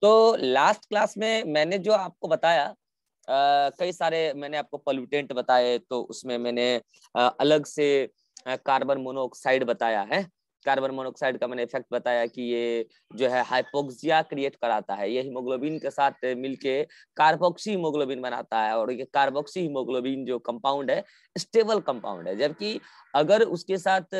तो last class में मैंने जो आपको बताया कई सारे मैंने आपको पोल्यूटेंट बताए, तो उसमें मैंने अलग से कार्बन मोनोऑक्साइड बताया है। कार्बन मोनोऑक्साइड का मैंने इफेक्ट बताया कि ये जो है हाइपोक्सिया क्रिएट कराता है, ये हीमोग्लोबिन के साथ मिलके कार्बोक्सी हीमोग्लोबिन बनाता है, और ये कार्बोक्सी हीमोग्लोबिन जो कंपाउंड है स्टेबल कंपाउंड है। जबकि अगर उसके साथ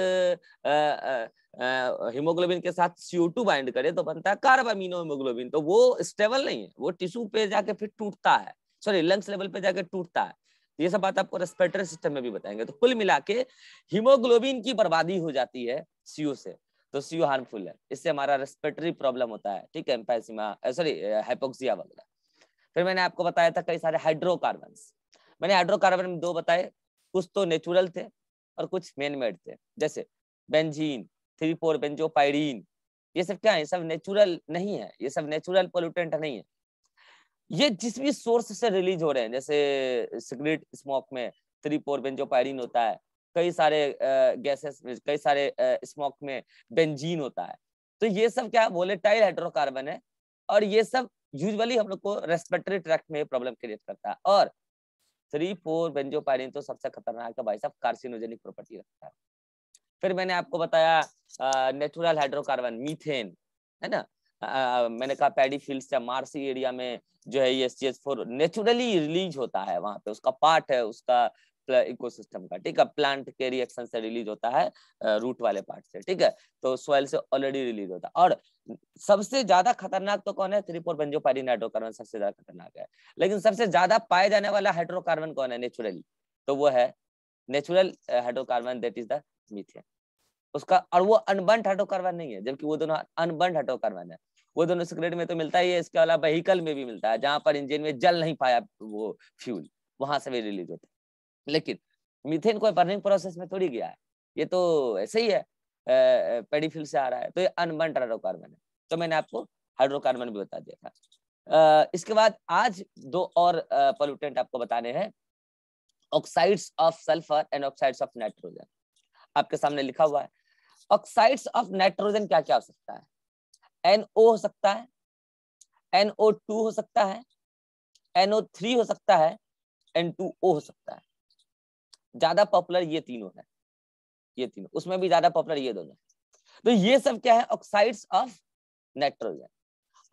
हीमोग्लोबिन के साथ CO2 बाइंड करे तो बनता है कार्बामिनो हीमोग्लोबिन, तो वो स्टेबल नहीं है, वो टिश्यू पे जाके फिर टूटता है, सॉरी लंग्स लेवल पे जाके टूटता है। ये सब बात आपको रेस्पिरेटरी सिस्टम में भी बताएंगे। तो कुल मिला के हीमोग्लोबिन की बर्बादी हो जाती है CO से, तो CO हार्मफुल है, इससे हमारा रेस्पिरेटरी प्रॉब्लम होता है, ठीक है, एम्फाइसीमा सॉरी हाइपोक्सिया वगैरह। फिर मैंने आपको बताया था कई सारे हाइड्रोकार्बन, मैंने हाइड्रोकार्बन में 2 बताए, कुछ तो नेचुरल थे और कुछ मैन मेड थे, जैसे बेंजीन, 3,4 बेंजोपाइरीन, ये सब क्या है, ये सब नेचुरल नहीं है, ये सब नेचुरल पोल्यूटेंट नहीं है। ये जिस भी सोर्स से रिलीज हो रहे हैं, जैसे सिगरेट स्मोक में 3,4 बेंजोपाइरीन होता है, कई सारे गैसेस, कई सारे स्मोक में बेंजीन होता है, तो ये सब क्या वोलेटाइल हाइड्रोकार्बन है, और ये सब यूजुअली हम लोग को रेस्पिरेटरी ट्रैक्ट में प्रॉब्लम क्रिएट करता है। और 3,4 बेंजोपाइरीन तो सबसे खतरनाक है भाई साहब, कार्सिनोजेनिक प्रॉपर्टी रखता है। फिर मैंने आपको बताया नेचुरल हाइड्रोकार्बन मीथेन, है ना, मैंने कहा पैडी फील्ड्स या मार्सी एरिया में जो है ये CH4 नेचुरली रिलीज होता है, वहां पे उसका पार्ट है उसका इकोसिस्टम का, ठीक है, प्लांट के रिएक्शन से रिलीज होता है, रूट वाले पार्ट से, ठीक है, तो सॉइल से ऑलरेडी रिलीज होता है। और सबसे ज्यादा खतरनाक तो कौन है, 3,4 बेंजोपाइरीन हाइड्रोकार्बन सबसे ज्यादा खतरनाक है, लेकिन सबसे ज्यादा पाए जाने वाला हाइड्रोकार्बन कौन है नेचुरली, तो वो है natural hydrocarbon, that is the methane उसका। और वो अनबर्न्ड हाइड्रोकार्बन नहीं है, जबकि वो दोनों अनबर्न्ड हाइड्रोकार्बन है, वो दोनों सिगरेट में तो मिलता ही है, इसके अलावा व्हीकल में भी मिलता है, जहां पर इंजन में जल नहीं पाया वो फ्यूल, वहां से भी रिलीज होता है। लेकिन मीथेन कोई बर्निंग प्रोसेस में थोड़ी गया है, ये तो ऐसे ही है, पेडीफिल से आ रहा है, तो ये अनबर्न्ड हाइड्रोकार्बन है। तो मैंने आपको हाइड्रोकार्बन भी बता दिया था। इसके बाद आज 2 और पोल्यूटेंट आपको बताने हैं, oxides of sulphur and oxides of nitrogen. आपके सामने लिखा हुआ है, ऑक्साइड्स ऑफ नाइट्रोजन क्या क्या हो सकता है, NO हो सकता है, NO2 हो सकता है, NO3 हो सकता है, N2O हो सकता है। ज्यादा पॉपुलर ये तीनों है, ये तीनों, उसमें भी ज्यादा पॉपुलर ये दोनों है। तो ये सब क्या है, oxides of nitrogen.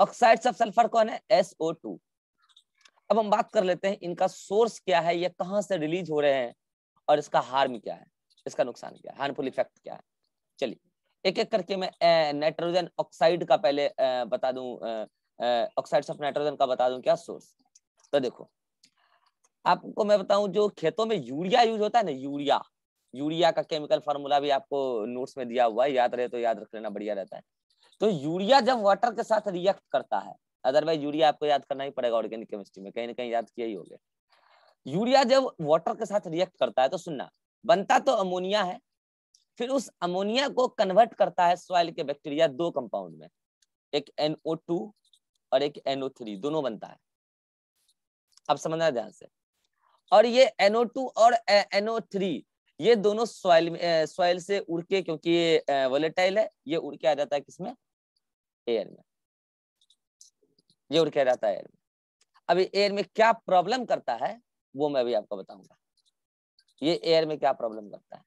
Oxides of sulphur कौन है, SO2। अब हम बात कर लेते हैं इनका सोर्स क्या है, ये कहां से रिलीज हो रहे हैं, और इसका हार्म क्या है, इसका नुकसान क्या है, हार्मफुल इफेक्ट क्या है। चलिए एक एक करके मैं नाइट्रोजन ऑक्साइड का पहले बता दूं, ऑक्साइड्स ऑफ नाइट्रोजन का बता दूं क्या सोर्स। तो देखो आपको मैं बताऊं, जो खेतों में यूरिया यूज होता है ना, यूरिया, यूरिया का केमिकल फार्मूला भी आपको नोट्स में दिया हुआ है, याद रहे तो याद रख लेना, बढ़िया रहता है। तो यूरिया जब वाटर के साथ रिएक्ट करता है, अदरवाइज यूरिया आपको याद करना ही पड़ेगा ऑर्गेनिक केमिस्ट्री में, कहीं ना कहीं याद किया ही होगा। यूरिया जब वाटर के साथ रिएक्ट करता है तो सुनना, बनता तो अमोनिया है, फिर उस अमोनिया को कन्वर्ट करता है सॉइल के बैक्टीरिया 2 कंपाउंड में, एक NO2 और एक NO3, दोनों बनता है। अब समझना ध्यान से, और ये NO2 और NO3 ये दोनों सॉइल से उड़ के, क्योंकि ये वोलेटाइल है, ये उड़ के आ जाता है किसमें, एयर में, ये उड़ के आ जाता है एयर में। अभी एयर में क्या प्रॉब्लम करता है वो मैं अभी आपको बताऊंगा, ये एयर में क्या प्रॉब्लम करता है।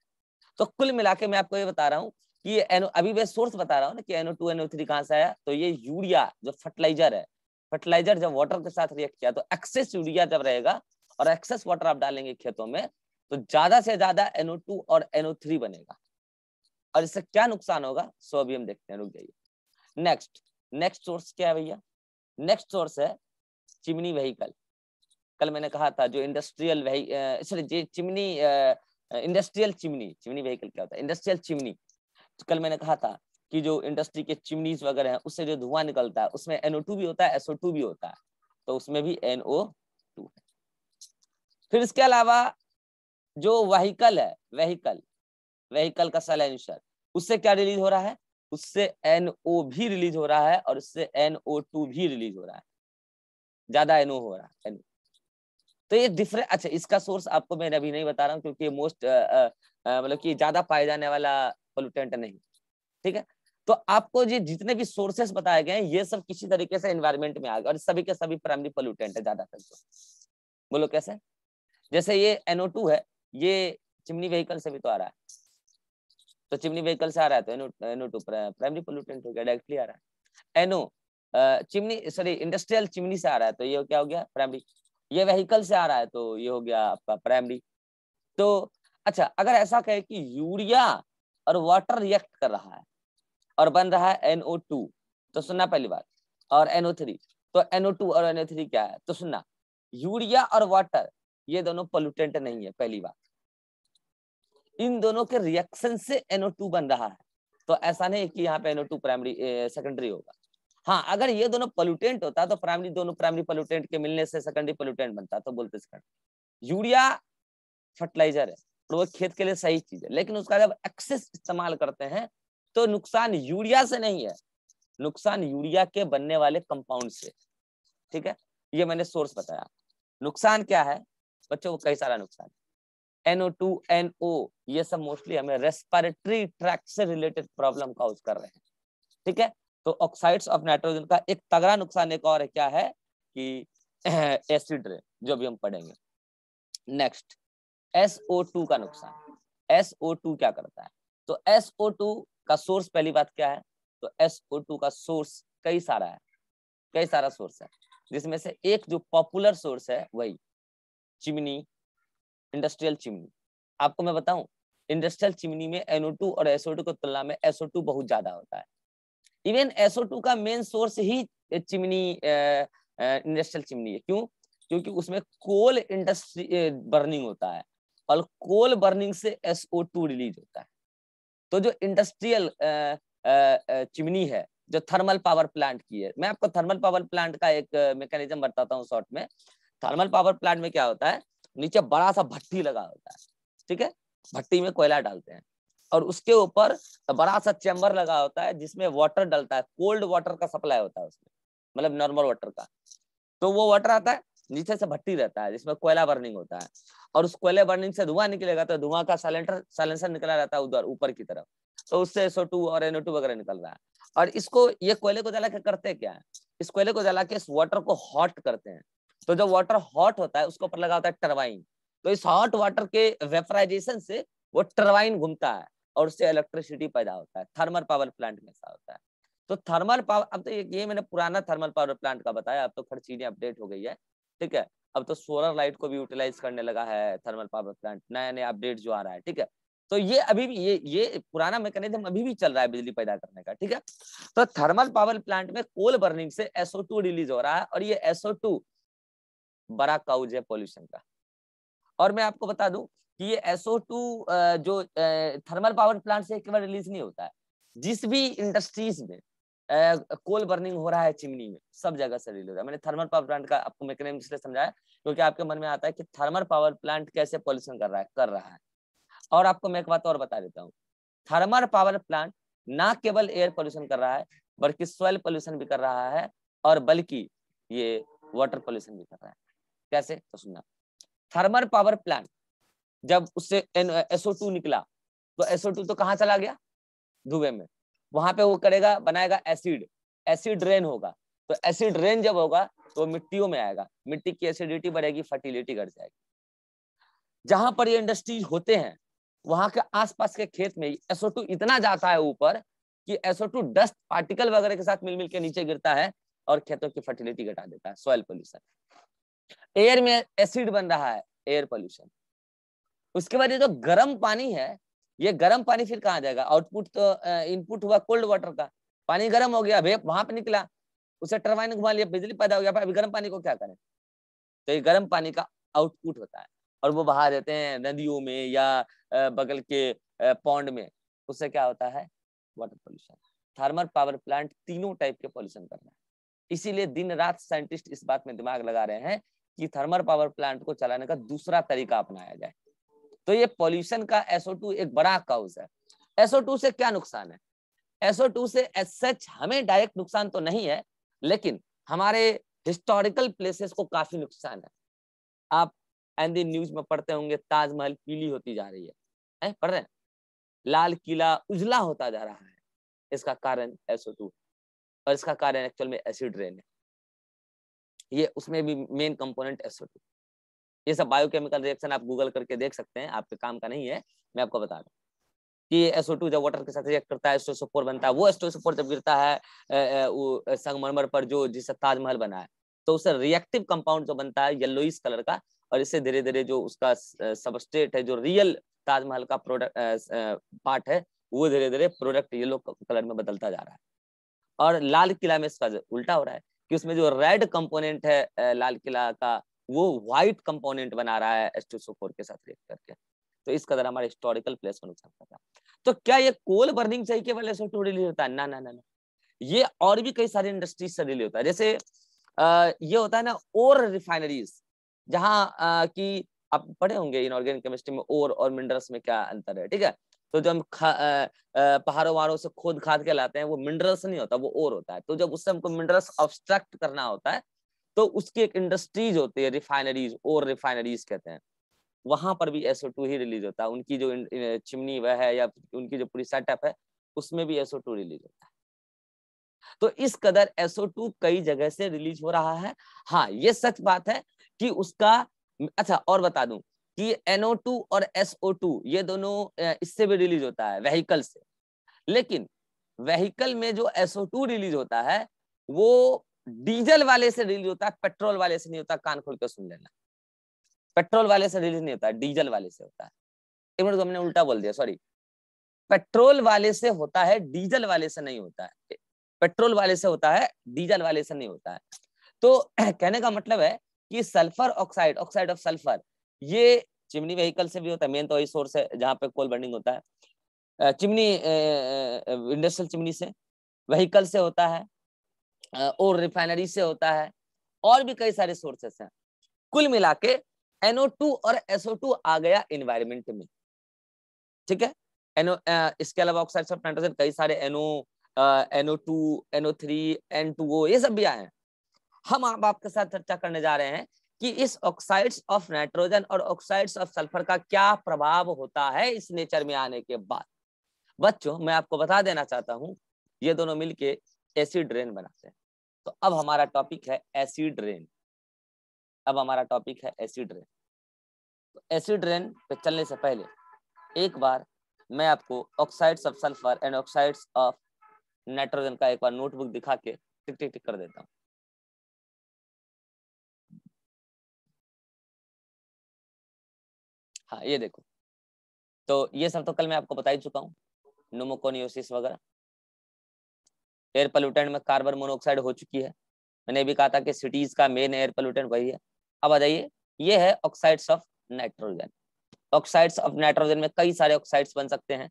तो कुल मिला के मैं आपको ये बता रहा हूँ कि ये अभी मैं सोर्स बता रहा हूँ ना कि NO2 NO3 कहां से आया, तो ये यूरिया जो फर्टिलाइजर है, फर्टिलाइजर जब वाटर के साथ रिएक्ट किया तो एक्सेस यूरिया जब रहेगा और एक्सेस वाटर आप डालेंगे खेतों में, तो ज्यादा से ज्यादा NO2 और NO3 बनेगा, और इससे क्या नुकसान होगा सो अभी हम देखते हैं, रुक जाइए। नेक्स्ट सोर्स क्या है भैया, नेक्स्ट सोर्स है चिमनी व्हीकल। कल मैंने कहा था जो industrial chimney, industrial chimney vehicle क्या होता है, इंडस्ट्रियल चिमनी। तो कल मैंने कहा था कि जो इंडस्ट्री के चिमनीज वगैरह हैं उससे जो धुआं निकलता है उसमें NO2 भी होता है, SO2 भी होता है, तो उसमें भी NO2 है। फिर इसके अलावा जो व्हीकल है, व्हीकल का साइलेंसर, उससे क्या रिलीज हो रहा है, उससे NO भी रिलीज हो रहा है और उससे NO2 भी रिलीज हो रहा है, ज्यादा NO हो रहा है। तो ये डिफरेंट, अच्छा इसका सोर्स आपको मैं अभी नहीं बता रहा हूँ क्योंकि मोस्ट मतलब कि ज्यादा पाए जाने वाला पोल्यूटेंट नहीं, ठीक है। तो आपको ये जितने भी सोर्सेस बताए गए हैं ये सब किसी तरीके से एनवायरमेंट में आ गए और सभी के सभी प्राइमरी पोल्यूटेंट है ज्यादातर। तो बोलो कैसे? जैसे ये NO2 है, ये चिमनी व्हीकल से भी तो आ रहा है, तो चिमनी व्हीकल से आ रहा है तो NO2 प्राइमरी पोल्यूटेंट हो गया, डायरेक्टली आ रहा है। NO chimney sorry industrial chimney से आ रहा है तो ये क्या हो गया? प्राइमरी। ये व्हीकल से आ रहा है तो ये हो गया आपका प्राइमरी। तो अच्छा, अगर ऐसा कहे कि यूरिया और वाटर रिएक्ट कर रहा है और बन रहा है NO2, तो सुनना पहली बात, और NO3, तो NO2 और NO3 क्या है? तो सुनना, यूरिया और वाटर ये दोनों पोल्यूटेंट नहीं है, पहली बात। इन दोनों के रिएक्शन से NO2 बन रहा है, तो ऐसा नहीं कि यहाँ पे NO2 प्राइमरी सेकेंडरी होगा। हाँ, अगर ये दोनों पोल्यूटेंट होता तो प्राइमरी, दोनों प्राइमरी पोल्यूटेंट के मिलने से सेकेंडरी पोल्यूटेंट बनता, तो बोलते सेकेंडरी। यूरिया फर्टिलाइजर है और वो खेत के लिए सही चीज है, लेकिन उसका जब एक्सेस इस्तेमाल करते हैं तो नुकसान यूरिया से नहीं है, नुकसान यूरिया के बनने वाले कंपाउंड से। ठीक है, ये मैंने सोर्स बताया। नुकसान क्या है बच्चों? कई सारा नुकसान। NO2, NO ये सब मोस्टली हमें रेस्पिरेटरी ट्रैक्ट से रिलेटेड प्रॉब्लम कॉज कर रहे हैं। ठीक है, तो ऑक्साइड्स ऑफ नाइट्रोजन का एक तगड़ा नुकसान एक और है, क्या है कि एसिड रेन, जो भी हम पढ़ेंगे। नेक्स्ट, SO2 का नुकसान। SO2 क्या करता है? तो SO2 का सोर्स, पहली बात क्या है? तो SO2 का सोर्स कई सारा है, कई सारा सोर्स है, जिसमें से एक जो पॉपुलर सोर्स है वही चिमनी, इंडस्ट्रियल चिमनी। आपको मैं बताऊं, इंडस्ट्रियल चिमनी में NO2 और SO2 की तुलना में SO2 बहुत ज्यादा होता है। इवन SO2 का मेन सोर्स ही चिमनी, इंडस्ट्रियल चिमनी है। क्यों? क्योंकि उसमें कोल इंडस्ट्री बर्निंग होता है और कोल बर्निंग से SO2 रिलीज होता है। तो जो इंडस्ट्रियल चिमनी है, जो थर्मल पावर प्लांट की है, मैं आपको थर्मल पावर प्लांट का एक मैकेनिज्म बताता हूँ शॉर्ट में। थर्मल पावर प्लांट में क्या होता है, नीचे बड़ा सा भट्टी लगा होता है, ठीक है, भट्टी में कोयला डालते हैं और उसके ऊपर बड़ा सा चैम्बर लगा होता है जिसमें वाटर डलता है, कोल्ड वाटर का सप्लाई होता है उसमें, मतलब नॉर्मल वाटर का। तो वो वाटर आता है, नीचे से भट्टी रहता है जिसमें कोयला बर्निंग होता है और उस कोयला बर्निंग से धुआं निकलेगा तो धुआं का साइलेंसर निकला रहता है उधर ऊपर की तरफ, तो उससे SO2 और NO2 वगैरह निकल रहा है। और इसको, ये कोयले को जला के करते क्या है, इस कोयले को जला के इस वाटर को हॉट करते हैं। तो जब वाटर हॉट होता है उसके ऊपर लगा होता है टरबाइन, तो इस हॉट वाटर के वेपराइजेशन से वो टरबाइन घूमता है और उससे इलेक्ट्रिसिटी पैदा होता है। थर्मल पावर प्लांट में ऐसा होता है। तो थर्मल पावर, अब तो ये मैंने पुराना थर्मल पावर प्लांट का बताया, अब तो खैर चीजें अपडेट हो गई है। ठीक है, अब तो सोलर लाइट को भी यूटिलाइज करने लगा है थर्मल पावर प्लांट, नया नया अपडेट जो आ रहा है। ठीक है, तो ये अभी भी ये पुराना मैकेनिज्म अभी भी चल रहा है बिजली पैदा करने का। ठीक है, तो थर्मल पावर प्लांट में कोल बर्निंग से SO2 रिलीज हो रहा है और ये SO2 बड़ा काउज है पॉल्यूशन का। और मैं आपको बता दूं कि ये SO2 जो थर्मल पावर प्लांट से केवल रिलीज नहीं होता है, जिस भी इंडस्ट्रीज में कोल बर्निंग हो रहा है चिमनी में, सब जगह से रिलीज हो रहा है। मैंने थर्मल पावर प्लांट का आपको मैकेनिज्म इसलिए समझाया क्योंकि आपके मन में आता है कि थर्मल पावर प्लांट कैसे पॉल्यूशन कर रहा है। और आपको मैं एक बात और बता देता हूँ, थर्मल पावर प्लांट ना केवल एयर पोल्यूशन कर रहा है बल्कि सॉइल पोल्यूशन भी कर रहा है और बल्कि ये वाटर पोल्यूशन भी कर रहा है। कैसे? तो सुनना, थर्मल पावर प्लांट जब उससे SO2 निकला तो SO2 तो कहाँ चला गया? धुएं में। वहां पे वो करेगा, बनाएगा एसिड, एसिड रेन होगा। तो एसिड रेन जब होगा तो मिट्टियों में आएगा, मिट्टी की एसिडिटी बढ़ेगी, फर्टिलिटी घट जाएगी। जहां पर ये इंडस्ट्रीज होते हैं वहां के आसपास के खेत में SO2 इतना जाता है ऊपर कि SO2 डस्ट पार्टिकल वगैरह के साथ मिल मिल के नीचे गिरता है और खेतों की फर्टिलिटी घटा देता है, सॉइल पोल्यूशन। एयर में एसिड बन रहा है, एयर पोल्यूशन। उसके बाद ये जो गर्म पानी है, ये गर्म पानी फिर कहाँ जाएगा? आउटपुट तो इनपुट हुआ कोल्ड वाटर का, पानी गर्म हो गया, वेप वहां पे निकला, उसे टरबाइन घुमा लिया, बिजली पैदा हो गया। अभी गर्म पानी को क्या करें? तो ये गर्म पानी का आउटपुट होता है और वो बहा देते हैं नदियों में या बगल के पॉन्ड में। उससे क्या होता है? Water pollution. Thermal power plant तीनों टाइप के पोल्यूशन कर रहा है, इसीलिए दिन रात साइंटिस्ट इस बात में दिमाग लगा रहे हैं कि थर्मल पावर प्लांट को चलाने का दूसरा तरीका अपनाया जाए। तो ये पॉल्यूशन का SO2 एक बड़ा काउज है। SO2 से क्या नुकसान है? SO2 से एज सच हमें डायरेक्ट नुकसान तो नहीं है, लेकिन हमारे हिस्टोरिकल प्लेसेस को काफी नुकसान है। आप एंडी न्यूज में पढ़ते होंगे, ताजमहल पीली होती जा रही है, पढ़ रहे हैं? लाल किला उजला होता जा रहा है। इसका कारण SO2 और इसका कारण एक्चुअल में एसिड रेन है। ये उसमें भी मेन कंपोनेंट SO2। ये सब बायोकेमिकल रिएक्शन आप गूगल करके देख सकते हैं, आपके काम का नहीं है, मैं आपको बता दूं कि SO2 जब वाटर के साथ रिएक्ट करता है H2SO4 बनता है। वो H2SO4 जब गिरता है संगमरमर पर जो जिससे ताजमहल बना है, तो उससे रिएक्टिव कंपाउंड जो बनता है येलोइश कलर का, और इससे धीरे धीरे जो उसका सबस्ट्रेट है, जो रियल ताजमहल का प्रोडक्ट पार्ट है, वो धीरे धीरे प्रोडक्ट येलो कलर में बदलता जा रहा है। और लाल किला में इसका उल्टा हो रहा है कि उसमें जो रेड कंपोनेंट है लाल किला का, वो व्हाइट कंपोनेंट बना रहा है H2SO4 के साथ रिएक्ट करके। तो इस कदर हमारे हिस्टोरिकल प्लेस को नुकसान कर रहा है। तो क्या ये कोल बर्निंग से ही केवल SO2 रिलीज होता है? ना ना ना ना, ये और भी कई सारे इंडस्ट्रीज से रिलीज होता है। जैसे ये होता है ना ओर रिफाइनरीज, जहाँ की आप पढ़े होंगे इनऑर्गेनिक केमिस्ट्री में ओर और मिनरल्स में क्या अंतर है, ठीक है। तो जब हम पहाड़ों वहाड़ों से खोद खाद के लाते हैं, वो मिनरल्स नहीं होता, वो ओर ऑर होता है। तो जब उससे हमको मिनरल्स ऑब्स्ट्रक्ट करना होता है, तो उसकी एक इंडस्ट्रीज होती है रिफाइनरीज, और रिफाइनरीज कहते हैं। वहां पर भी SO2 ही रिलीज होता है। उनकी जो चिमनी वह है या उनकी जो पूरी सेटअप है, उसमें भी SO2 रिलीज होता है। तो इस कदर SO2 कई जगह से रिलीज हो रहा है। हाँ, ये सच बात है कि उसका, अच्छा और बता दूं कि NO2 और SO2 ये दोनों इससे भी रिलीज होता है, व्हीकल से। लेकिन व्हीकल में जो SO2 रिलीज होता है, वो डीजल वाले से रिलीज होता है, पेट्रोल वाले से नहीं होता। कान खोल कर सुन लेना, पेट्रोल वाले से रिलीज नहीं होता, डीजल वाले से होता है। एक मिनट, हमने उल्टा बोल दिया, सॉरी। पेट्रोल वाले से होता है, डीजल वाले से नहीं होता है। पेट्रोल वाले से होता है, डीजल वाले से नहीं होता है। तो कहने का मतलब है कि sulphur oxide, oxide of sulphur, ये चिमनी व्हीकल से भी होता है। मेन तो वही सोर्स है जहाँ पे कोल बर्निंग होता है। चिमनी इंडस्ट्रियल चिमनी से, व्हीकल से होता है, और रिफाइनरी से होता है, और भी कई सारे सोर्सेस हैं। कुल मिला के NO2 और SO2 आ गया इन्वायरमेंट में, ठीक है। इसके अलावा ऑक्साइड्स ऑफ नाइट्रोजन कई सारे NO2, NO3, N2O, ये सब भी आए हैं। हम अब आपके साथ चर्चा करने जा रहे हैं कि इस ऑक्साइड्स ऑफ नाइट्रोजन और ऑक्साइड्स ऑफ सल्फर का क्या प्रभाव होता है इस नेचर में आने के बाद। बच्चों, मैं आपको बता देना चाहता हूं, ये दोनों मिलके एसिड रेन बनाते हैं। तो अब हमारा टॉपिक है एसिड रेन। अब हमारा टॉपिक है एसिड रेन। तो एसिड रेन पे चलने से पहले एक बार मैं आपको oxides of sulphur and oxides of nitrogen का एक बार नोटबुक दिखा के टिक टिक टिक कर देता हूँ। हाँ, ये देखो। तो ये सब तो कल मैं आपको बता ही चुका हूँ, न्यूमोकोनियोसिस वगैरह। एयर पोल्यूटेंट में कार्बन मोनोऑक्साइड हो चुकी है। मैंने भी कहा था कि सिटीज का मेन एयर पोल्यूटेंट वही है। अब आ जाइए, ये है oxides of nitrogen. Oxides of nitrogen में कई सारे ऑक्साइड्स बन सकते हैं,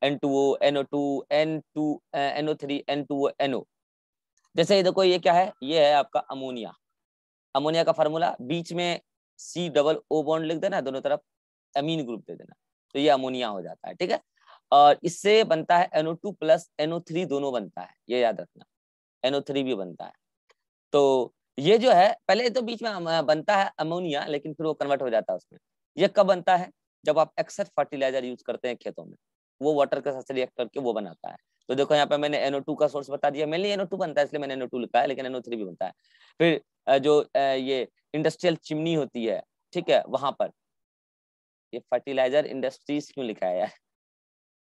N2O, NO2, NO3, N2O, NO। जैसे ये देखो, ये क्या है, ये है आपका अमोनिया। अमोनिया का फार्मूला बीच में C+O बॉन्ड लिख देना, दोनों तरफ अमीन ग्रुप दे देना, तो ये अमोनिया हो जाता है, ठीक है। और इससे बनता है NO2 प्लस NO3 दोनों बनता है, ये याद रखना, NO3 भी बनता है। तो ये जो है, पहले तो बीच में बनता है अमोनिया, लेकिन फिर वो कन्वर्ट हो जाता है उसमें। ये कब बनता है? जब आप एक्सेस फर्टिलाइजर यूज करते हैं खेतों में, वो वाटर के साथ रिएक्ट करके वो बनाता है। तो देखो यहाँ पे मैंने NO2 का सोर्स बता दिया, मेनली NO2 बनता है इसलिए मैंने NO2 लिखा है, लेकिन NO3 भी बनता है। फिर जो ये इंडस्ट्रियल चिमनी होती है, ठीक है, वहां पर ये फर्टिलाइजर इंडस्ट्रीज क्यों लिखा है यार,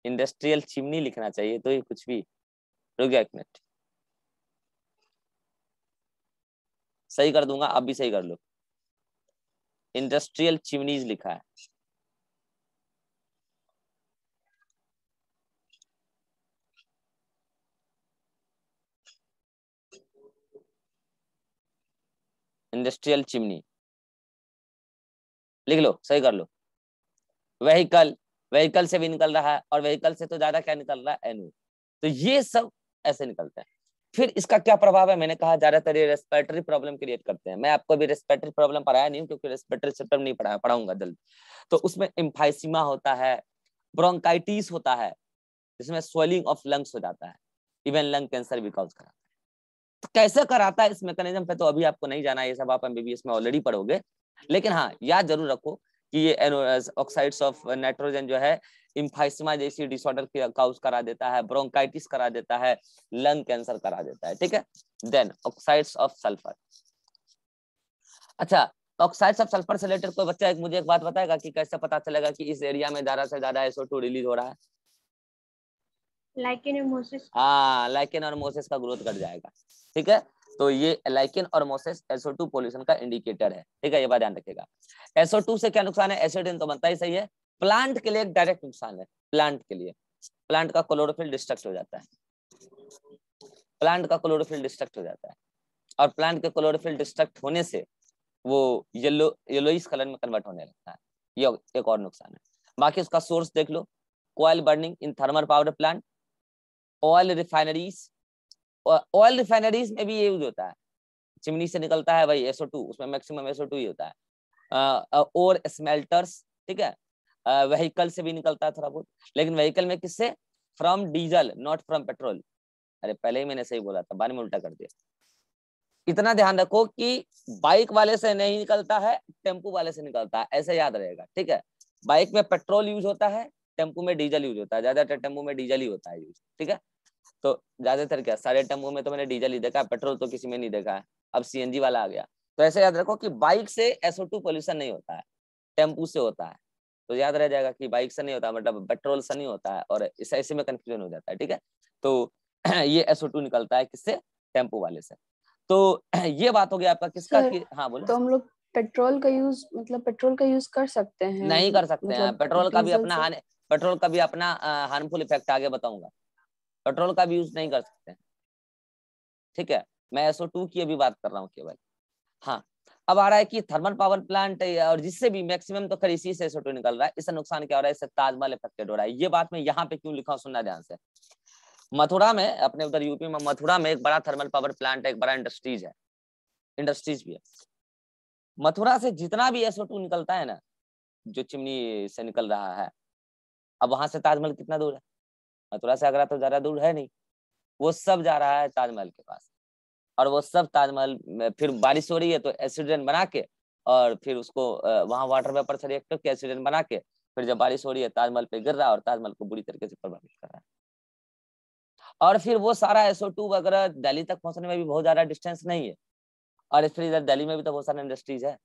इंडस्ट्रियल चिमनी लिखना चाहिए। तो ये कुछ भी, रुक गया एक मिनट, सही कर दूंगा, अब भी सही कर लो। इंडस्ट्रियल चिमनीज लिखा है। इंडस्ट्रियल चिमनी लिख लो, सही कर लो। व्हीकल, व्हीकल से भी निकल रहा है, और व्हीकल से तो ज्यादा क्या निकल रहा है, NO। तो ये सब ऐसे निकलता है। फिर इसका क्या प्रभाव है? मैंने कहा ज्यादातर ये रेस्पिरेटरी प्रॉब्लम क्रिएट करते हैं। मैं आपको भी रेस्पिरेटरी प्रॉब्लम पढ़ाया नहीं, क्योंकि रेस्पिरेटरी सिस्टम नहीं पढ़ाया, पढ़ाऊंगा जल्द। तो उसमें एम्फाइसीमा होता है, ब्रोंकाइटिस होता है, जिसमें स्वेलिंग ऑफ लंग्स हो जाता है, इवन लंग कैंसर भी कॉज कराता है। तो कैसे कराता है, इस मैकेनिज्म पे तो अभी आपको नहीं जाना, ये सब आप MBBS में ऑलरेडी पढ़ोगे। लेकिन हाँ, याद जरूर रखो कि ये ऑक्साइड्स ऑफ नाइट्रोजन जो है, इम्फाइसमा जैसी डिसऑर्डर काउज करा देता है, ब्रोंकाइटिस करा देता है, लंग कैंसर करा देता है, ठीक है। Then oxides of sulphur. अच्छा, ऑक्साइड्स ऑफ सल्फर से रिलेटेड कोई बच्चा मुझे एक बात बताएगा कि कैसे पता चलेगा कि इस एरिया में ज्यादा से ज्यादा SO2 रिलीज हो रहा है? लाइकेन और मोसेस। हाँ, लाइकेन और मोसेस का ग्रोथ घट जाएगा, ठीक है। तो ये लाइकेन और मोसेस SO2 पोल्यूशन का इंडिकेटर है, ठीक है, ये बात ध्यान रखिएगा। SO2 से क्या नुकसान है? एसिड रेन तो बनता ही सही है, प्लांट के लिए एक डायरेक्ट नुकसान है। प्लांट के लिए, प्लांट का क्लोरोफिल डिस्ट्रक्ट हो जाता है, प्लांट का क्लोरोफिल डिस्ट्रक्ट हो जाता है, और प्लांट के क्लोरोफिल डिस्ट्रक्ट होने से वो येलोइश कलर में कन्वर्ट होने लगता है, ये एक और नुकसान है। बाकी उसका सोर्स देख लो, कोयल burning in thermal power plant, oil refineries, oil refineries में भी ये यूज होता है, चिमनी से निकलता है भाई SO2, उसमें मैक्सिमम SO2 ही होता है। और स्मेल्टर्स, ठीक है, व्हीकल से भी निकलता है थोड़ा बहुत, लेकिन व्हीकल में किससे? From diesel, not from petrol. अरे पहले ही मैंने सही बोला था, बाद में उल्टा कर दिया। इतना ध्यान रखो कि बाइक वाले से नहीं निकलता है, टेम्पू वाले से निकलता है, ऐसे याद रहेगा, ठीक है। बाइक में पेट्रोल यूज होता है, टेम्पू में डीजल यूज होता है, ज्यादातर टेम्पू में डीजल ही होता है यूज, ठीक है। तो ज्यादातर क्या, सारे टेम्पो में तो मैंने डीजल ही देखा है, पेट्रोल तो किसी में नहीं देखा है। अब CNG वाला आ गया, तो ऐसे याद रखो कि बाइक से SO2 पोल्यूशन नहीं होता है, टेम्पू से होता है। तो याद रह जाएगा कि बाइक से नहीं होता, मतलब पेट्रोल से नहीं होता है, और ऐसे में कंफ्यूजन हो जाता है, ठीक है। तो ये SO2 निकलता है किससे? टेम्पू वाले से। तो ये बात हो गया आपका किसका कि, हाँ बोलो। तो हम लोग पेट्रोल का यूज, मतलब पेट्रोल का यूज कर सकते हैं? नहीं कर सकते हैं, मतलब पेट्रोल का भी डीजल अपना से? पेट्रोल का भी अपना हार्मफुल इफेक्ट आगे बताऊंगा, पेट्रोल का भी यूज नहीं कर सकते हैं, ठीक है। मैं SO2 की अभी बात कर रहा हूँ केवल। हाँ, अब आ रहा है कि थर्मल पावर प्लांट, और जिससे भी मैक्सिमम तो खैर इसी से SO2 निकल रहा है, इससे नुकसान क्या हो रहा है? इससे ताजमहल इफेक्टेड हो रहा है। ये बात मैं यहाँ पे क्यों लिखा हूँ, सुनना ध्यान से। मथुरा में, अपने उधर यूपी में मथुरा में एक बड़ा थर्मल पावर प्लांट है, एक बड़ा इंडस्ट्रीज है, इंडस्ट्रीज भी है। मथुरा से जितना भी SO2 निकलता है ना, जो चिमनी से निकल रहा है, अब वहां से ताजमहल कितना दूर है? मथुरा से आगरा तो ज्यादा दूर है नहीं, वो सब जा रहा है ताजमहल के पास, और वो सब ताजमहल में फिर बारिश हो रही है तो एसिड रेन बना के, और फिर उसको वहां वाटर वेपर से रिएक्ट करके एसिड रेन बना के, फिर जब बारिश हो रही है ताजमहल पे गिर रहा है और ताजमहल को बुरी तरीके से प्रभावित कर रहा है। और फिर वो सारा SO2 वगैरह दिल्ली तक पहुंचने में भी बहुत ज्यादा डिस्टेंस नहीं है, और फिर इधर दिल्ली में भी तो बहुत सारे इंडस्ट्रीज है।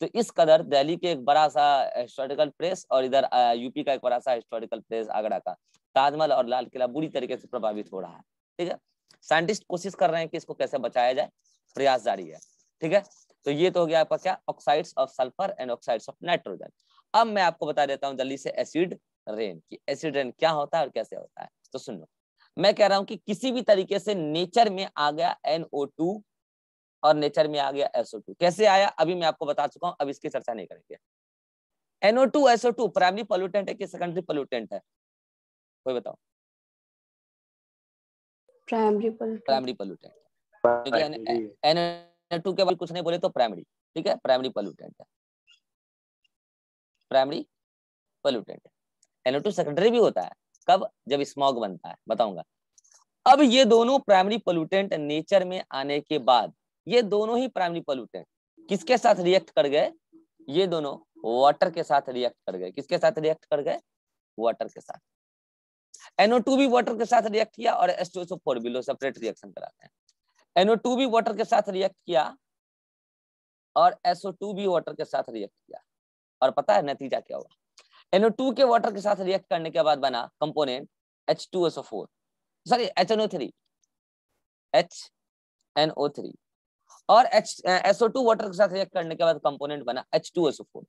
तो इस कदर दिल्ली के एक बड़ा सा हिस्टोरिकल प्लेस, और इधर यूपी का एक बड़ा सा हिस्टोरिकल प्लेस आगरा का, ताजमहल और लाल किला बुरी तरीके से प्रभावित हो रहा है, ठीक है। साइंटिस्ट कोशिश कर रहे हैं कि इसको कैसे बचाया जाए, प्रयास जारी है, ठीक है। तो ये तो हो गया आपका क्या, oxides of sulphur and oxides of nitrogen. अब मैं आपको बता देता हूँ जल्दी से एसिड रेन की, एसिड रेन क्या होता है और कैसे होता है। तो सुन लो, मैं कह रहा हूँ कि किसी भी तरीके से नेचर में आ गया NO2 और नेचर में आ गया SO2, कैसे आया अभी मैं आपको बता चुका हूं, अब इसकी चर्चा नहीं करेंगे। NO2 SO2 प्राइमरी पोल्यूटेंट है कि सेकेंडरी पोल्यूटेंट है, कोई बताओ? Primary pollutant. प्राइमरी पोल्यूटेंट, क्योंकि NO2 के बाद कुछ नहीं बोले तो प्राइमरी, ठीक है, प्राइमरी पोल्यूटेंट है, प्राइमरी पोल्यूटेंट है। NO2 सेकेंडरी भी होता है, कब? जब स्मॉग बनता है, बताऊंगा। अब ये दोनों प्राइमरी पोल्यूटेंट नेचर में आने के बाद, ये दोनों ही प्राइमरी पोल्यूटेंट किसके साथ रिएक्ट कर गए? ये दोनों वाटर के साथ रिएक्ट कर गए। किसके साथ रिएक्ट कर गए? वाटर के साथ। NO2 भी वाटर के साथ रिएक्ट किया, और H2SO4 भी, लो सेपरेट रिएक्शन कराते हैं। NO2 भी वाटर के साथ रिएक्ट किया, और SO2 भी वाटर के साथ रिएक्ट किया, और पता है नतीजा क्या हुआ? NO2 के वाटर के साथ रिएक्ट करने के बाद बना component H2SO4, sorry HNO3, HNO3, और SO2 वाटर के साथ रिएक्ट करने के बाद कंपोनेंट बना H2SO4।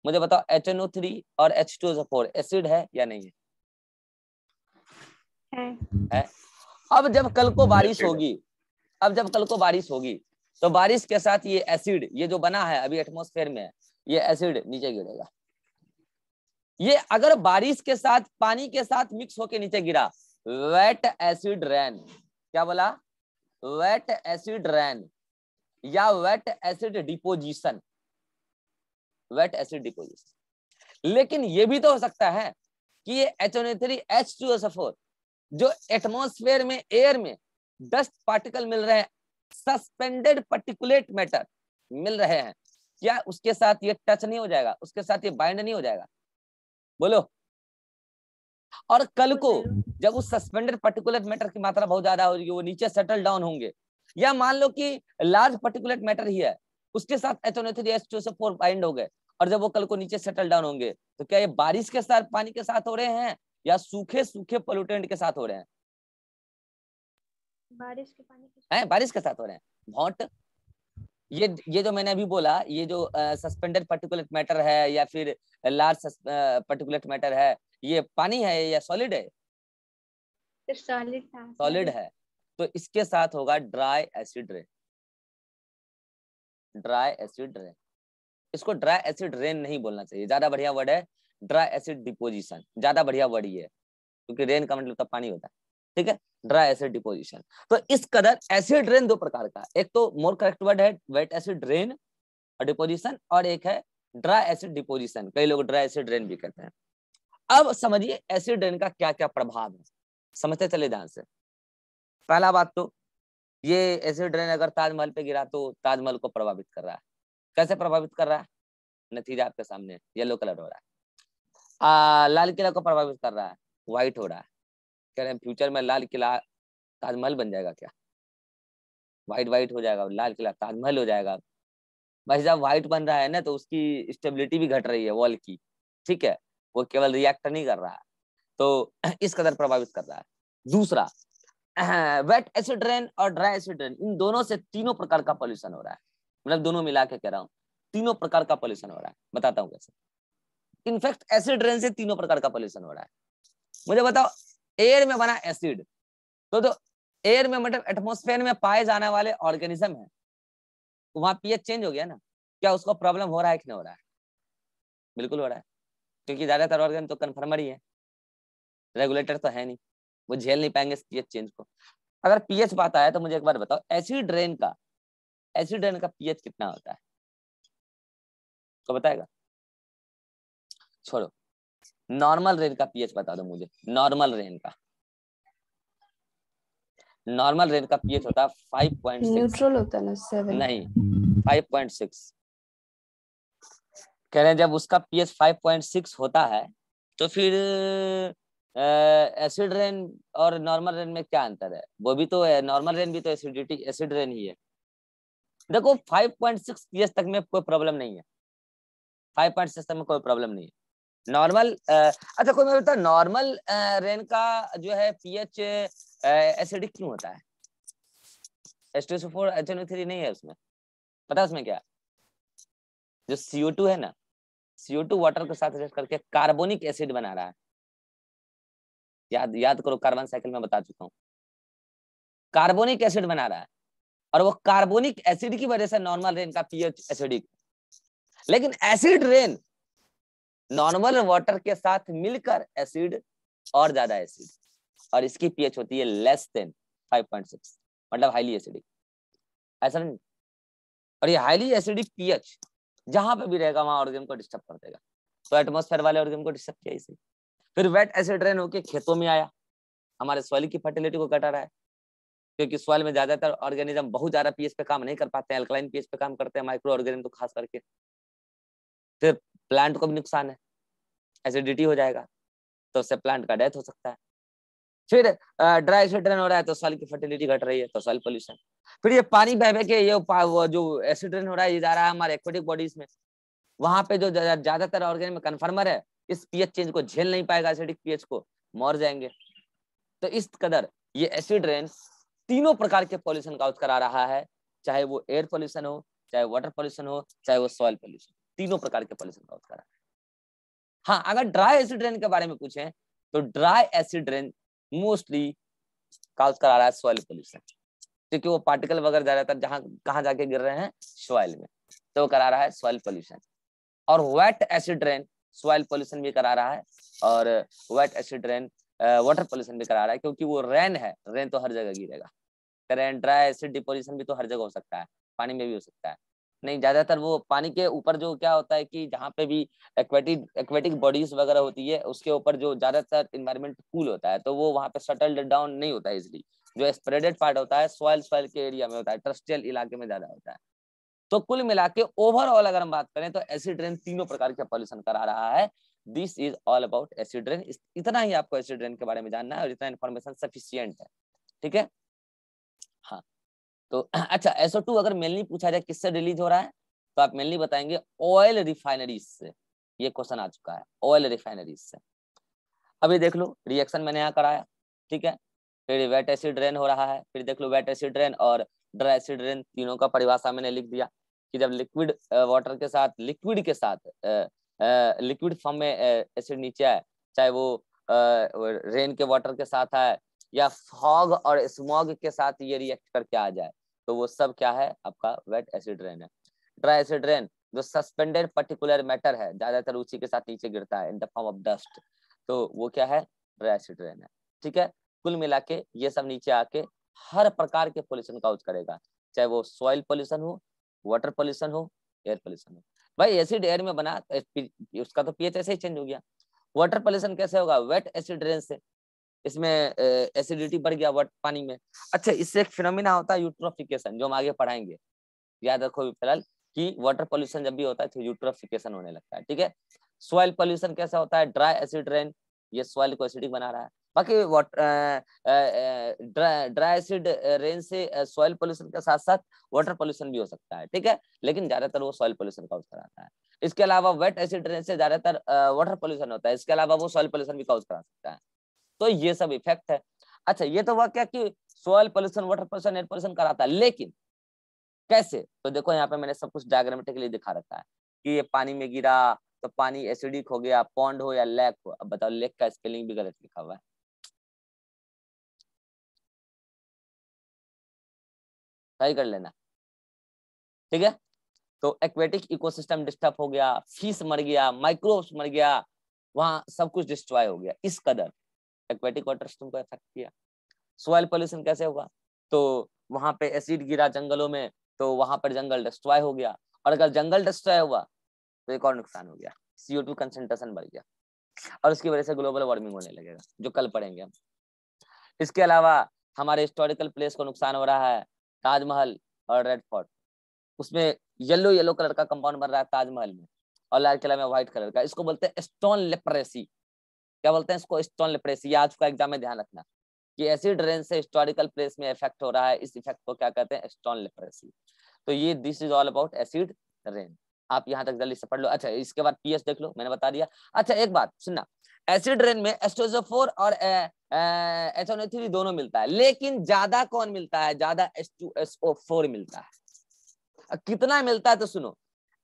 मुझे बताओ HNO3 और H2SO4 एसिड है या नहीं है? अब जब कल को बारिश होगी, अब जब कल को बारिश होगी, तो बारिश के साथ ये एसिड, ये जो बना है अभी एटमॉस्फेयर में है, ये एसिड नीचे गिरेगा। ये अगर बारिश के साथ, पानी के साथ मिक्स होके नीचे गिरा, वेट एसिड रेन, क्या बोला? वेट एसिड रेन, या wet acid deposition, wet acid deposition. लेकिन ये भी तो हो सकता है कि ये HNO3 H2SO4 जो एटमॉस्फेयर में, एयर में डस्ट पार्टिकल मिल रहे हैं, सस्पेंडेड पार्टिकुलेट मैटर मिल रहे हैं, क्या उसके साथ ये टच नहीं हो जाएगा? उसके साथ ये बाइंड नहीं हो जाएगा? बोलो, और कल को जब उस सस्पेंडेड पर्टिकुलेट मैटर की मात्रा बहुत ज्यादा होगी, वो नीचे सेटल डाउन होंगे, या मान लो कि लार्ज पर्टिकुलेट मैटर ही है, उसके साथ HNO3 बाइंड हो गए, और जब वो कल को नीचे सेटल डाउन होंगे, तो क्या ये बारिश के साथ पानी के साथ हो रहे हैं या सूखे सूखे पोल्यूटेंट के साथ हो रहे हैं? बारिश के पानी के हैं, बारिश के साथ हो रहे हैं। भौट ये जो मैंने अभी बोला, ये जो सस्पेंडेड पर्टिकुलेट मैटर है या फिर लार्ज पर्टिकुलेट मैटर है, ये पानी है या सॉलिड है? सॉलिड था। सॉलिड है। तो इसके साथ होगा dry acid rain. Dry acid rain, इसको ड्राई एसिड रेन नहीं बोलना चाहिए, ज्यादा बढ़िया वर्ड है ड्राई एसिड डिपोजिशन, ज्यादा बढ़िया वर्ड ही है, क्योंकि रेन का मतलब तो पानी होता है, ठीक है। ड्राई एसिड डिपोजिशन, तो इस कदर एसिड रेन दो प्रकार का, एक तो मोर करेक्ट वर्ड है वेट एसिड रेन और डिपोजिशन, और एक है ड्राई एसिड डिपोजिशन, कई लोग ड्राई एसिड रेन भी कहते हैं। अब समझिए एसिड रेन का क्या क्या प्रभाव है, समझते चले ध्यान से। पहला बात तो ये एसिड रेन अगर ताजमहल पे गिरा तो ताजमहल को प्रभावित कर रहा है। कैसे प्रभावित कर रहा है? नतीजा आपके सामने, येलो कलर हो रहा है। लाल किला को प्रभावित कर रहा है, व्हाइट हो रहा है। कह रहे हैं फ्यूचर में लाल किला ताजमहल बन जाएगा क्या? व्हाइट व्हाइट हो जाएगा, लाल किला ताजमहल हो जाएगा। भाई साहब व्हाइट बन रहा है ना, तो उसकी स्टेबिलिटी भी घट रही है वॉल की, ठीक है, वो केवल रिएक्ट नहीं कर रहा है, तो इस कदर प्रभावित कर रहा है। दूसरा, वेट एसिड रेन और ड्राई एसिड रेन, इन दोनों से तीनों प्रकार का पॉल्यूशन हो रहा है, मतलब दोनों मिला के कह रहा हूँ, तीनों प्रकार का पॉल्यूशन हो रहा है। बताता हूँ कैसे। इनफैक्ट एसिड रेन से तीनों प्रकार का पॉल्यूशन हो रहा है। मुझे बताओ, एयर में बना एसिड, तो एयर में मतलब एटमॉस्फेयर में पाए जाने वाले ऑर्गेनिज्म है, तो वहां पीएच चेंज हो गया ना, क्या उसको प्रॉब्लम हो रहा है कि नहीं हो रहा है? बिल्कुल हो रहा है, क्योंकि ज्यादातर ऑर्गन तो कन्फर्मर ही है, रेगुलेटर तो है नहीं, वो झेल नहीं पाएंगे इस पीएच चेंज को। अगर पीएच बात आया तो मुझे एक बार बताओ, एसिड रेन का पीएच कितना होता है? तो बताएगा? छोड़ो, नॉर्मल रेन का पीएच बता दो मुझे। नॉर्मल रेन का पीएच होता है 5.6। न्यूट्रल होता है ना 7? नहीं, 5.6। कह रहे हैं जब उसका पीएच 5.6 होता है तो फिर एसिड रेन और नॉर्मल रेन में क्या अंतर है? वो भी तो है, नॉर्मल रेन भी तो एसिड रेन ही है। देखो 5.6 पीएच तक में कोई प्रॉब्लम नहीं है, 5.6 तक में कोई प्रॉब्लम नहीं है। नॉर्मल अच्छा कोई मैं बता, नॉर्मल रेन का जो है पीएच एसिडिक क्यों होता है? H2SO4 HNO3 नहीं है उसमें, पता है उसमें क्या? जो CO2 है ना, CO2 वाटर के साथ रिएक्ट करके कार्बोनिक एसिड बना रहा है। याद करो, कार्बन साइकिल में बता चुका हूँ, कार्बोनिक एसिड बना रहा है, और वो कार्बोनिक एसिड की वजह से नॉर्मल रेन का पीएच एसिडिक। लेकिन एसिड रेन नॉर्मल वाटर के साथ मिलकर एसिड और ज्यादा एसिड, और इसकी पीएच होती है लेस देन 5.6, मतलब हाईली एसिडिक। ऐसा नहीं, और ये हाईली एसिडिक पीएच जहां पे भी रहेगा वहां ऑर्गेन को डिस्टर्ब कर देगा, तो एटमॉस्फेयर वाले ऑर्गेन को डिस्टर्ब किया इसे। फिर वेट एसिड रेन होके खेतों में आया, हमारे सॉइल की फर्टिलिटी को घटा रहा है, क्योंकि सॉइल में ज्यादातर ऑर्गेनिज्म बहुत ज्यादा पीएच पे काम नहीं कर पाते हैं, अल्कलाइन पीएच पे काम करते हैं, माइक्रो ऑर्गेनिज्म तो खास करके। फिर प्लांट को भी नुकसान है, एसिडिटी हो जाएगा तो उससे प्लांट का डेथ हो सकता है। फिर ड्राई एसिड रेन हो रहा है तो सॉइल की फर्टिलिटी घट रही है, तो सॉइल पोल्यूशन। फिर ये पानी बह बह के ये जो एसिड रेन हो रहा है ये जा रहा है हमारे एक्वेटिक बॉडीज में, वहां पे जो ज्यादातर ऑर्गेनिज्म कन्फर्मर है इस पीएच चेंज को झेल नहीं पाएगा, एसिडिक पीएच को, मर जाएंगे। तो इस कदर ये एसिड रेन तीनों प्रकार के पॉल्यूशन काउज करा रहा है, चाहे वो एयर पॉल्यूशन हो, चाहे वाटर पॉल्यूशन हो, चाहे वो सॉइल पॉल्यूशन, तीनों प्रकार के पॉल्यूशन काउज करा रहा है। हाँ, अगर ड्राई एसिड रेन के बारे में पूछें तो dry acid rain mostly cause करा रहा है सॉइल पॉल्यूशन, क्योंकि वो पार्टिकल वगैरह ज्यादातर जहां कहाँ जाके गिर रहे हैं, सॉइल में, तो करा रहा है सॉइल पॉल्यूशन। और wet acid rain soil pollution भी करा रहा है, और wet acid rain water pollution भी करा रहा है, क्योंकि वो रेन है, रेन तो हर जगह गिरेगा। रेन ड्राई एसिड डिपोजिशन भी तो हर जगह हो सकता है, पानी में भी हो सकता है, नहीं ज्यादातर वो पानी के ऊपर जो क्या होता है कि जहाँ पे भी एक्वेटिक बॉडीज वगैरह होती है उसके ऊपर जो ज्यादातर इन्वायरमेंट कूल होता है, तो वो वहाँ पे सटल डाउन नहीं होता है इजिली। जो स्प्रेडेड पार्ट होता है सॉइल के एरिया में होता है, टर्स्टियल इलाके में ज्यादा होता है। तो कुल मिला के ओवरऑल अगर हम बात करें तो एसिड रेन तीनों प्रकार के पॉल्यूशन करा रहा है, this is all about acid rain. इतना ही आपको एसिड रेन के बारे में जानना है और इतना इन्फॉर्मेशन सफिशिएंट है, ठीक है। हाँ तो अच्छा, SO2 अगर मेनली पूछा जाए किससे रिलीज हो रहा है, तो आप मेनली बताएंगे ऑयल रिफाइनरीज से। ये क्वेश्चन आ चुका है, ऑयल रिफाइनरीज से। अभी देख लो रिएक्शन मैंने यहाँ कराया, ठीक है। फिर वेट एसिड रेन हो रहा है, फिर देख लो वेट एसिड रेन और ड्राई एसिड रेन तीनों का परिभाषा मैंने लिख दिया कि जब लिक्विड वाटर के साथ लिक्विड फॉर्म में एसिड नीचे आए, चाहे वो रेन के वाटर के साथ आए या फॉग और स्मॉग के साथ ये रिएक्ट करके आ जाए, तो वो सब क्या है, आपका वेट एसिड रेन है। ड्राई एसिड रेन जो सस्पेंडेड पर्टिकुलर मैटर है, ज्यादातर उसी के साथ नीचे गिरता है in the form of dust, तो वो क्या है, ड्राई एसिड रेन है, ठीक है। कुल मिला के ये सब नीचे आके हर प्रकार के पोल्यूशन काउज करेगा, चाहे वो सॉइल पोल्यूशन हो, वाटर पोल्यूशन हो, एयर पोल्यूशन हो। भाई एसिड एयर में बना उसका तो पीएच ऐसे ही चेंज हो गया। वाटर पोल्यूशन कैसे होगा, वेट एसिड रेन से, इसमें एसिडिटी बढ़ गया वाटर पानी में। अच्छा, इससे एक फिनोमिना होता है यूट्रोफिकेशन, जो हम आगे पढ़ाएंगे, याद रखो फिलहाल कि वाटर पोल्यूशन जब भी होता है तो यूट्रोफिकेशन होने लगता है, ठीक है। सॉइल पोल्यूशन कैसा होता है, ड्राई एसिड रेन, ये सॉइल को एसिडिक बना रहा है। बाकी ड्राई एसिड रेन से सॉइल पोल्यूशन के साथ साथ वाटर पोल्यूशन भी हो सकता है, ठीक है, लेकिन ज्यादातर वो सॉइल पोल्यूशन काउज कराता है। इसके अलावा वेट एसिड रेन से ज्यादातर वाटर पोल्यूशन होता है, इसके अलावा वो सॉइल पोल्यूशन भी काउज करा सकता है। तो ये सब इफेक्ट है। अच्छा, ये तो हुआ क्या कि soil pollution, water pollution, air pollution कराता है, लेकिन कैसे, तो देखो यहाँ पे मैंने सब कुछ डायग्रामेटिकली दिखा रखा है कि ये पानी में गिरा तो पानी एसिडिक हो गया, पॉन्ड हो या लेक हो। अब बताओ, लेक का स्पेलिंग भी गलत लिखा हुआ है, सही कर लेना, ठीक है। तो एक्वेटिक इकोसिस्टम डिस्टर्ब हो गया, फिश मर गया, माइक्रोब्स मर गया, वहां सब कुछ डिस्ट्रॉय हो गया, इस कदर एक्वेटिक वाटर सिस्टम को इफेक्ट किया। सॉइल पोल्यूशन कैसे हुआ, तो वहां पे एसिड गिरा जंगलों में, तो वहां पर जंगल डिस्ट्रॉय हो गया, और अगर जंगल डिस्ट्रॉय हुआ तो एक और नुकसान हो गया, CO2 कंसेंट्रेशन बढ़ गया, और उसकी वजह से ग्लोबल वार्मिंग होने लगेगा, जो कल पढ़ेंगे हम। इसके अलावा हमारे हिस्टोरिकल प्लेस को नुकसान हो रहा है, ताजमहल और रेड फोर्ट, उसमें येलो येलो कलर का कंपाउंड बन रहा है ताजमहल में, और लाल किला में व्हाइट कलर का, इसको बोलते हैं स्टोन लेप्रेसी। क्या बोलते हैं इसको, स्टोन लेप्रेसी। आज का एग्जाम में ध्यान रखना कि एसिड रेन से हिस्टोरिकल प्लेस में इफेक्ट हो रहा है, इस इफेक्ट को क्या कहते हैं, स्टोन लेप्रेसी। तो ये this is all about acid rain, आप यहाँ तक जल्दी से पढ़ लो। अच्छा, इसके बाद पीएच देख लो, मैंने बता दिया। अच्छा, एक बात सुनना, एसिड रेन में H2SO4 और HNO3 दोनों मिलता है, लेकिन ज्यादा कौन मिलता है, ज्यादा H2SO4 मिलता है। कितना मिलता है तो सुनो,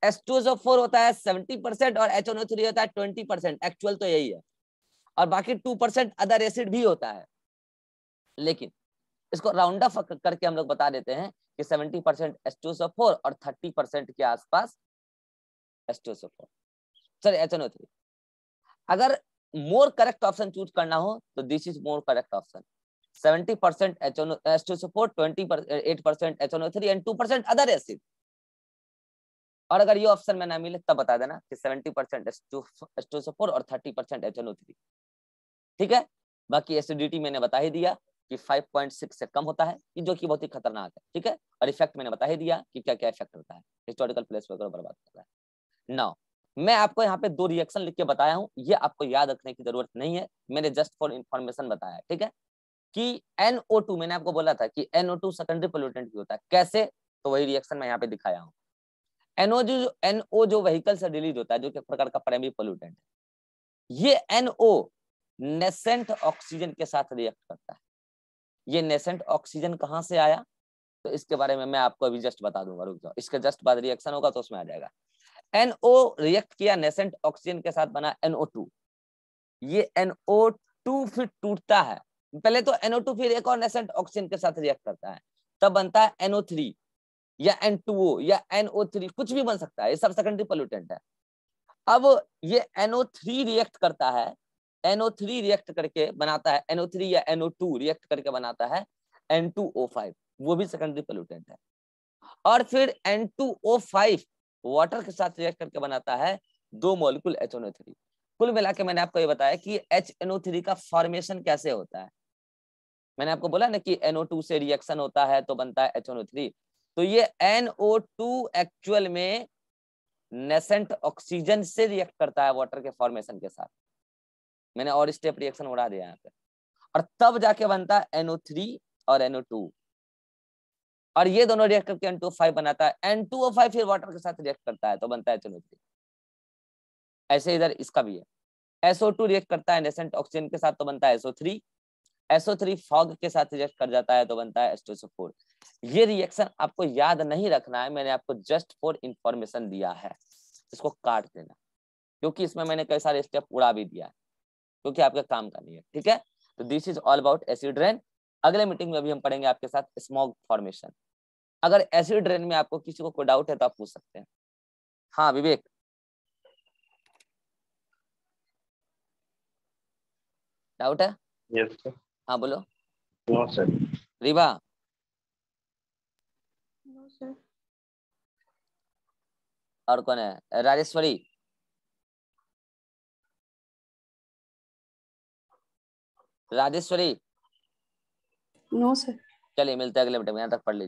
H2SO4 होता है 70% और HNO3 होता है 20%, एक्चुअल तो यही है, और बाकी 2% अदर एसिड भी होता है, लेकिन इसको राउंड अप करके हम लोग बता देते हैं कि 70% H2SO4 और 30% के आसपास H2SO4, सॉरी HNO3। अगर मोर करेक्ट ऑप्शन चूज करना हो तो this is more correct option, 70% H2SO4, 28% HNO3 and 2% other acid. और अगर ये ऑप्शन में ना मिले तब बता देना कि 70% H2SO4 और 30% HNO3, ठीक है। बाकी एसिडिटी मैंने बता ही दिया कि 5.6 से कम होता है, जो कि बहुत ही खतरनाक है, ठीक है। और इफेक्ट मैंने बता ही दिया कि क्या क्या इफेक्ट होता है, हिस्टोरिकल प्लेस वगैरह बर्बाद करता है। नाउ मैं आपको यहाँ पे 2 रिएक्शन लिख के बताया हूँ, ये आपको याद रखने की जरूरत नहीं है, मैंने जस्ट फॉर इंफॉर्मेशन बताया, ठीक है। कि NO2, मैंने आपको बोला था कि NO2 सेकेंडरी पोल्यूटेंट भी होता है, कैसे, तो वही रिएक्शन मैं यहाँ पे दिखाया हूँ। NO जो व्हीकल से रिलीज होता है, जो कि एक प्रकार का प्राइमरी पोल्यूटेंट है, ये NO नेसेंट ऑक्सीजन के साथ रिएक्ट करता है। ये नेसेंट ऑक्सीजन कहाँ से आया, तो इसके बारे में मैं आपको अभी जस्ट बता दूंगा, रुक जाओ, इसके जस्ट बाद रिएक्शन होगा तो उसमें आ जाएगा। NO रिएक्ट किया नेसेंट ऑक्सीजन के साथ, बना NO2। ये NO2 फिर टूटता है, पहले तो NO2 फिर एक और नेसेंट ऑक्सीजन के साथ रिएक्ट करता है, तब बनता है NO3 या N2O या NO3, कुछ भी बन सकता है, ये सब सेकेंडरी पोल्यूटेंट है। अब ये NO3 रिएक्ट करता है, NO3 रिएक्ट करके बनाता है, NO3 या NO2 रिएक्ट करके बनाता है N2O5, वो भी सेकेंडरी पोल्यूटेंट है। और फिर N2O5 वाटर के साथ रिएक्ट करके बनाता है 2 मॉलिक्यूल HNO3। कुल मिला के मैंने आपको ये बताया कि HNO3 का फॉर्मेशन कैसे होता है। मैंने आपको बोला ना कि NO2 से रिएक्शन होता है तो बनता है HNO3, तो ये NO2 एक्चुअल में नेसेंट ऑक्सीजन से रिएक्ट करता है वाटर के फॉर्मेशन के साथ। मैंने और स्टेप रिएक्शन उड़ा दिया यहाँ पे। और तब जाके बनता है NO3 और NO2, और ये दोनों रिएक्ट करके N2O5 बनाता है। N2O5 फिर वाटर के साथ रिएक्ट करता है तो बनता है HNO3। ऐसे इधर इसका भी है। SO2 रिएक्ट करता है नेसेंट ऑक्सीजन के साथ तो बनता है SO3। SO3 फॉग के साथ रिएक्ट कर जाता है तो बनता है H2SO4। ये रिएक्शन आपको याद नहीं रखना है, मैंने आपको जस्ट फॉर इंफॉर्मेशन दिया है। इसको काट देना, क्योंकि इसमें मैंने कई सारे स्टेप उड़ा भी दिया है, क्योंकि आपके काम का नहीं है। ठीक है, तो this is all about acid rain. अगले मीटिंग में भी हम पढ़ेंगे आपके साथ स्मॉग फॉर्मेशन। अगर एसिड रेन में आपको किसी को कोई डाउट है तो आप पूछ सकते हैं। हाँ विवेक, डाउट है? Yes sir. हाँ बोलो। No sir. Riva, no sir. और कौन है? राजेश्वरी, राजेश्वरी। No sir. चलिए मिलते हैं अगले मीटिंग में, यहाँ तक पढ़ लीजिए।